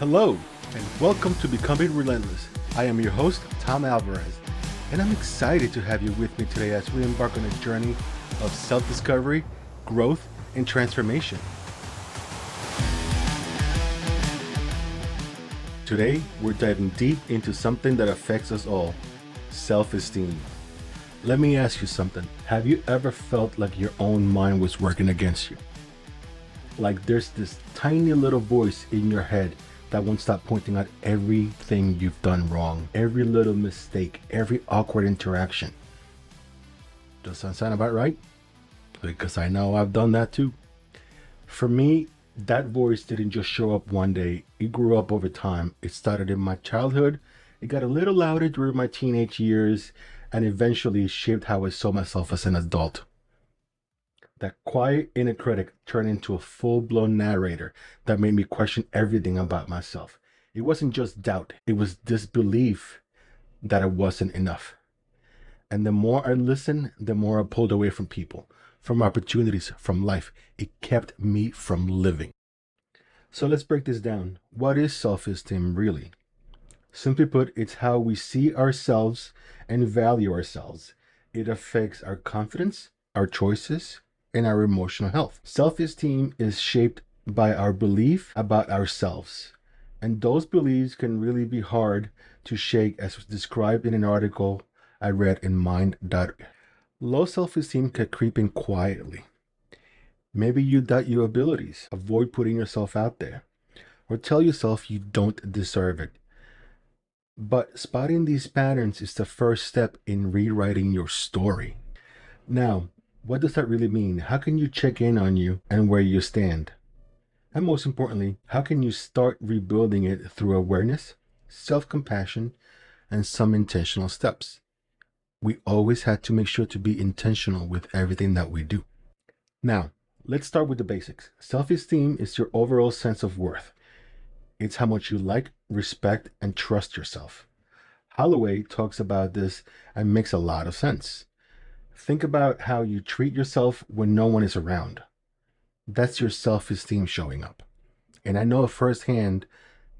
Hello, and welcome to Becoming Relentless. I am your host, Tom Alvarez, and I'm excited to have you with me today as we embark on a journey of self-discovery, growth, and transformation. Today, we're diving deep into something that affects us all, self-esteem. Let me ask you something. Have you ever felt like your own mind was working against you? Like there's this tiny little voice in your head that won't stop pointing out everything you've done wrong, every little mistake, every awkward interaction. Does that sound about right? Because I know I've done that too. For me, that voice didn't just show up one day. It grew up over time. It started in my childhood. It got a little louder during my teenage years and eventually shaped how I saw myself as an adult. That quiet inner critic turned into a full-blown narrator that made me question everything about myself. It wasn't just doubt, it was disbelief that I wasn't enough. And the more I listened, the more I pulled away from people, from opportunities, from life. It kept me from living. So let's break this down. What is self-esteem really? Simply put, it's how we see ourselves and value ourselves. It affects our confidence, our choices, and our emotional health. Self-esteem is shaped by our belief about ourselves. And those beliefs can really be hard to shake, as was described in an article I read in Mind.org. Low self-esteem can creep in quietly. Maybe you doubt your abilities, avoid putting yourself out there, or tell yourself you don't deserve it. But spotting these patterns is the first step in rewriting your story. Now, what does that really mean? How can you check in on you and where you stand? And most importantly, how can you start rebuilding it through awareness, self-compassion, and some intentional steps? We always had to make sure to be intentional with everything that we do. Now, let's start with the basics. Self-esteem is your overall sense of worth. It's how much you like, respect, and trust yourself. Holloway talks about this and makes a lot of sense. Think about how you treat yourself when no one is around. That's your self-esteem showing up. And I know firsthand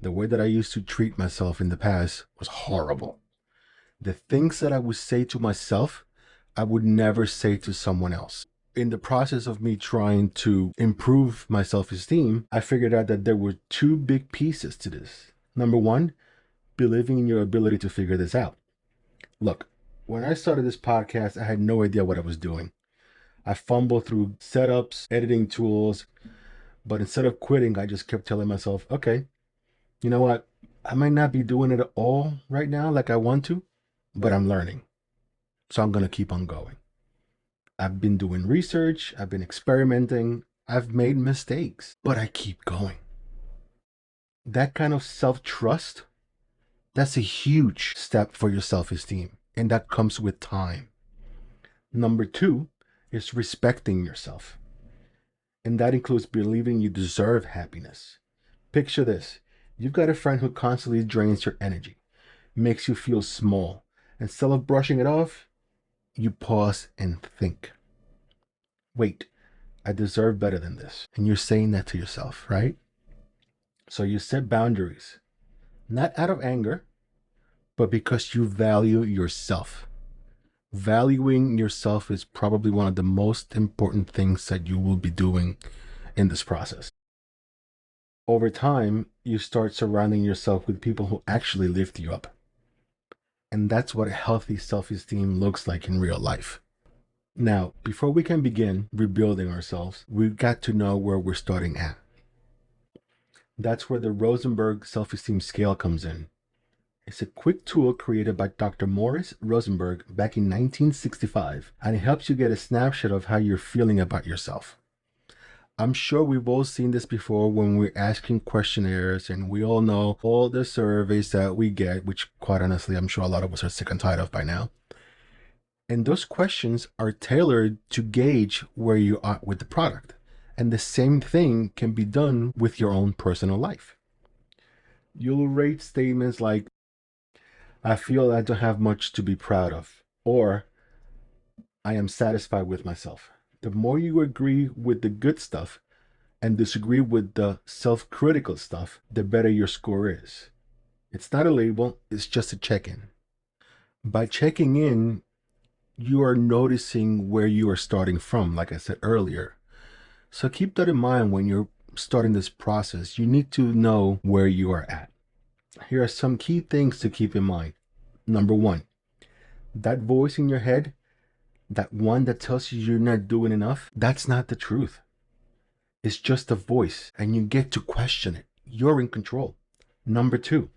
the way that I used to treat myself in the past was horrible. The things that I would say to myself, I would never say to someone else. In the process of me trying to improve my self-esteem, I figured out that there were two big pieces to this. Number one, believing in your ability to figure this out. Look, when I started this podcast, I had no idea what I was doing. I fumbled through setups, editing tools, but instead of quitting, I just kept telling myself, okay, you know what? I might not be doing it all right now like I want to, but I'm learning. So I'm going to keep on going. I've been doing research, I've been experimenting, I've made mistakes, but I keep going. That kind of self-trust, that's a huge step for your self-esteem. And that comes with time. Number two is respecting yourself. And that includes believing you deserve happiness. Picture this. You've got a friend who constantly drains your energy, makes you feel small. Instead of brushing it off, you pause and think. Wait, I deserve better than this. And you're saying that to yourself, right? So you set boundaries, not out of anger, but because you value yourself. Valuing yourself is probably one of the most important things that you will be doing in this process. Over time, you start surrounding yourself with people who actually lift you up. And that's what a healthy self-esteem looks like in real life. Now, before we can begin rebuilding ourselves, we've got to know where we're starting at. That's where the Rosenberg Self-Esteem Scale comes in. It's a quick tool created by Dr. Morris Rosenberg back in 1965, and it helps you get a snapshot of how you're feeling about yourself. I'm sure we've all seen this before when we're asking questionnaires, and we all know all the surveys that we get, which quite honestly, I'm sure a lot of us are sick and tired of by now. And those questions are tailored to gauge where you are with the product. And the same thing can be done with your own personal life. You'll rate statements like, I feel I don't have much to be proud of, or I am satisfied with myself. The more you agree with the good stuff and disagree with the self-critical stuff, the better your score is. It's not a label, it's just a check-in. By checking in, you are noticing where you are starting from, like I said earlier. So keep that in mind when you're starting this process. You need to know where you are at. Here are some key things to keep in mind. Number one, that voice in your head, that one that tells you you're not doing enough, that's not the truth. It's just a voice, and you get to question it. You're in control. Number two,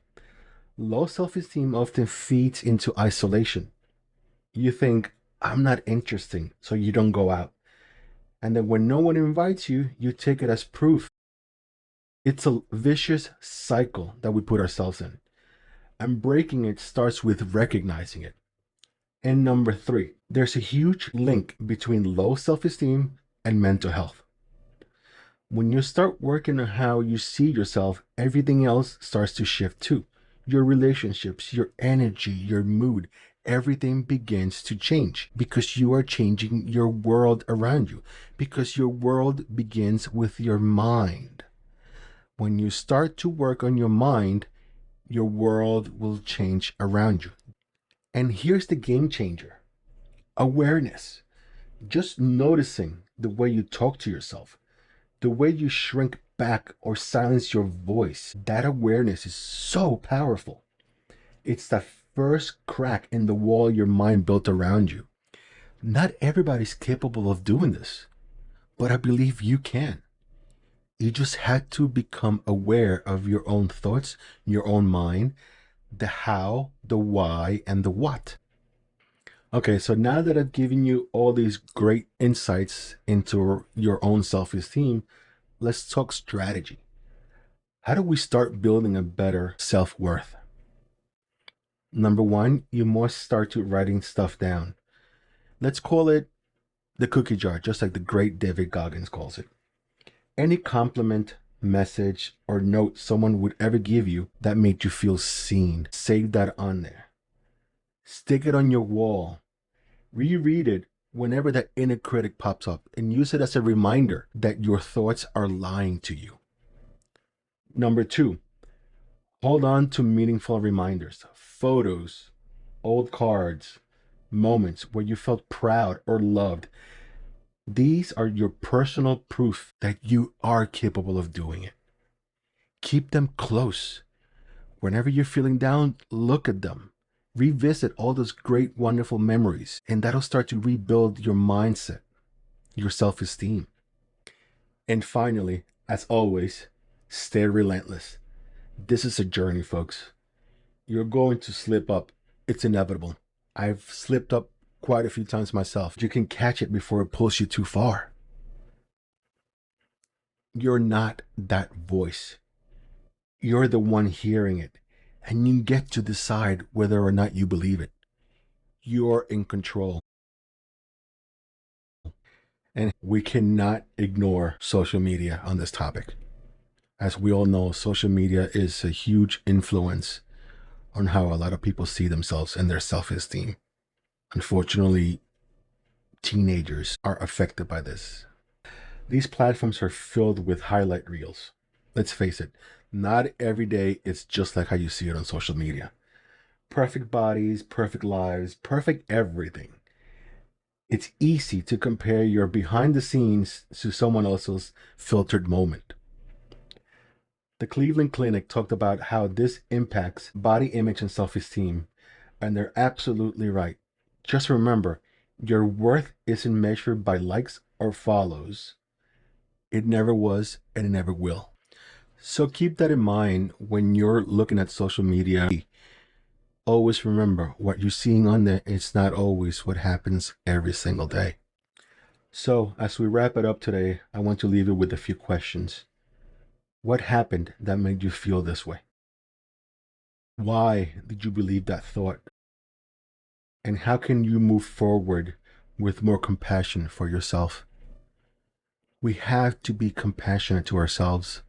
low self-esteem often feeds into isolation. You think, I'm not interesting, so you don't go out. And then when no one invites you, you take it as proof. It's a vicious cycle that we put ourselves in. And breaking it starts with recognizing it. And number three, there's a huge link between low self-esteem and mental health. When you start working on how you see yourself, everything else starts to shift too. Your relationships, your energy, your mood, everything begins to change because you are changing your world around you, because your world begins with your mind. When you start to work on your mind, your world will change around you. And here's the game changer: awareness. Just noticing the way you talk to yourself, the way you shrink back or silence your voice. That awareness is so powerful. It's that first crack in the wall your mind built around you. Not everybody's capable of doing this, but I believe you can. You just had to become aware of your own thoughts, your own mind, the how, the why, and the what. Okay, so now that I've given you all these great insights into your own self-esteem, let's talk strategy. How do we start building a better self-worth? Number one, you must start to writing stuff down. Let's call it the cookie jar, just like the great David Goggins calls it. Any compliment, message, or note someone would ever give you that made you feel seen, save that on there. Stick it on your wall. Reread it whenever that inner critic pops up and use it as a reminder that your thoughts are lying to you. Number two, hold on to meaningful reminders, photos, old cards, moments where you felt proud or loved. These are your personal proof that you are capable of doing it. Keep them close. Whenever you're feeling down, look at them. Revisit all those great, wonderful memories, and that'll start to rebuild your mindset, your self-esteem. And finally, as always, stay relentless. This is a journey, folks. You're going to slip up. It's inevitable. I've slipped up quite a few times myself. You can catch it before it pulls you too far. You're not that voice. You're the one hearing it, and you get to decide whether or not you believe it. You're in control. And we cannot ignore social media on this topic. As we all know, social media is a huge influence on how a lot of people see themselves and their self-esteem. Unfortunately, teenagers are affected by this. These platforms are filled with highlight reels. Let's face it, not every day is just like how you see it on social media. Perfect bodies, perfect lives, perfect everything. It's easy to compare your behind the scenes to someone else's filtered moment. The Cleveland Clinic talked about how this impacts body image and self-esteem, and they're absolutely right. Just remember, your worth isn't measured by likes or follows. It never was, and it never will. So keep that in mind when you're looking at social media. Always remember, what you're seeing on there is not always what happens every single day. So as we wrap it up today, I want to leave you with a few questions. What happened that made you feel this way? Why did you believe that thought? And how can you move forward with more compassion for yourself? We have to be compassionate to ourselves.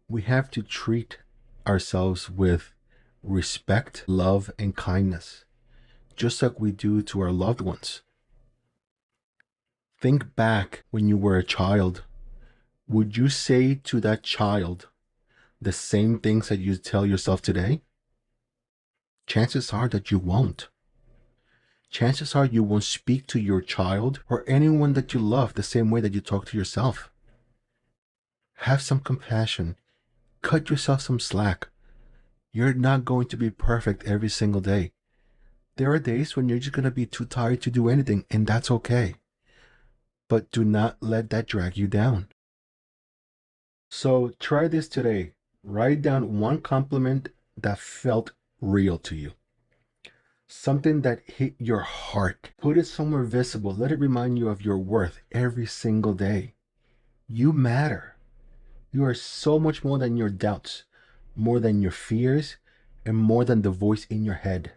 We have to treat ourselves with respect, love, and kindness, just like we do to our loved ones. Think back when you were a child. Would you say to that child the same things that you tell yourself today? Chances are that you won't. Chances are you won't speak to your child or anyone that you love the same way that you talk to yourself. Have some compassion. Cut yourself some slack. You're not going to be perfect every single day. There are days when you're just going to be too tired to do anything, and that's okay. But do not let that drag you down. So try this today. Write down one compliment that felt real to you. Something that hit your heart. Put it somewhere visible. Let it remind you of your worth every single day. You matter. You are so much more than your doubts, more than your fears, and more than the voice in your head.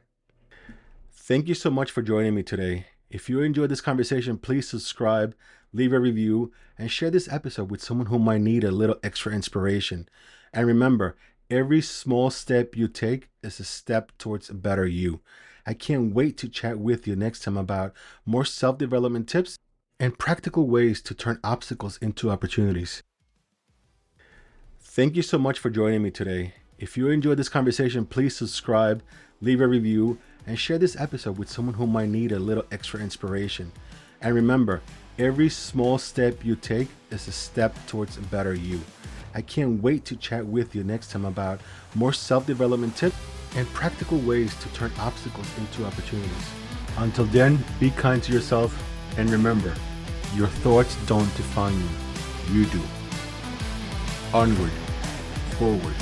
Thank you so much for joining me today. If you enjoyed this conversation, please subscribe, leave a review, and share this episode with someone who might need a little extra inspiration. And remember, every small step you take is a step towards a better you. I can't wait to chat with you next time about more self-development tips and practical ways to turn obstacles into opportunities. Thank you so much for joining me today. If you enjoyed this conversation, please subscribe, leave a review, and share this episode with someone who might need a little extra inspiration. And remember, every small step you take is a step towards a better you. I can't wait to chat with you next time about more self-development tips and practical ways to turn obstacles into opportunities. Until then, be kind to yourself, and remember, your thoughts don't define you. You do. Onward, forward.